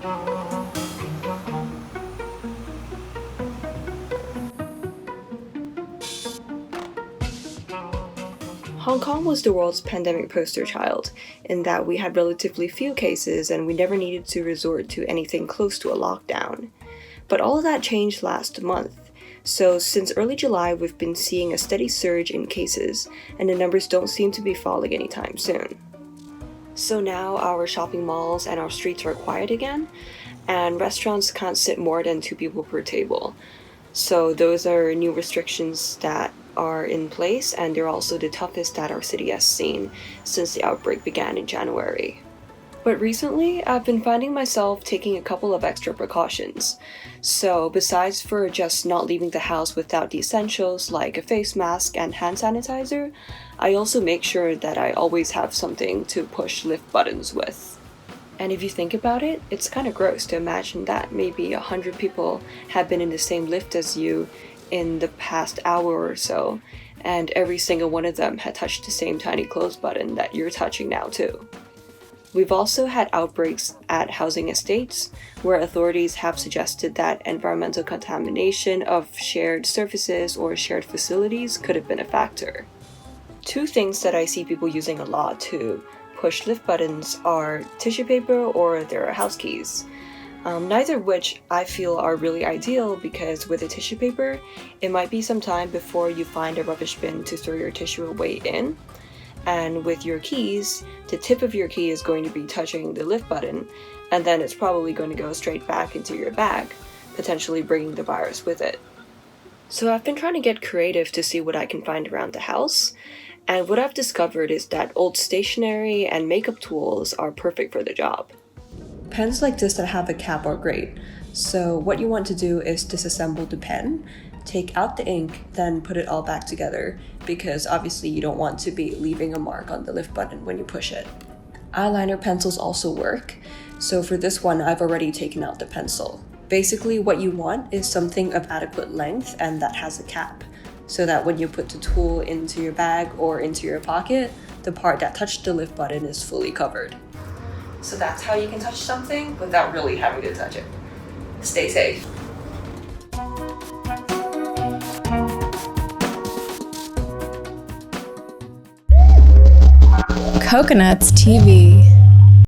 Hong Kong was the world's pandemic poster child, in that we had relatively few cases and we never needed to resort to anything close to a lockdown. But all of that changed last month. So since early July, we've been seeing a steady surge in cases, and the numbers don't seem to be falling anytime soon. So now our shopping malls and our streets are quiet again, and restaurants can't sit more than 2 people per table. So those are new restrictions that are in place, and they're also the toughest that our city has seen since the outbreak began in January. But recently, I've been finding myself taking a couple of extra precautions. So besides for just not leaving the house without the essentials like a face mask and hand sanitizer, I also make sure that I always have something to push lift buttons with. And if you think about it, it's kind of gross to imagine that maybe 100 people have been in the same lift as you in the past hour or so, and every single one of them had touched the same tiny close button that you're touching now too. We've also had outbreaks at housing estates, where authorities have suggested that environmental contamination of shared surfaces or shared facilities could have been a factor. Two things that I see people using a lot to push lift buttons are tissue paper or their house keys. Neither of which I feel are really ideal, because with a tissue paper, it might be some time before you find a rubbish bin to throw your tissue away in. And with your keys, the tip of your key is going to be touching the lift button, and then it's probably going to go straight back into your bag, potentially bringing the virus with it. So I've been trying to get creative to see what I can find around the house, and what I've discovered is that old stationery and makeup tools are perfect for the job. Pens like this that have a cap are great. So what you want to do is disassemble the pen, take out the ink, then put it all back together, because obviously you don't want to be leaving a mark on the lift button when you push it. Eyeliner pencils also work, so for this one I've already taken out the pencil. Basically what you want is something of adequate length and that has a cap, so that when you put the tool into your bag or into your pocket, the part that touched the lift button is fully covered. So that's how you can touch something without really having to touch it. Stay safe. Coconuts TV.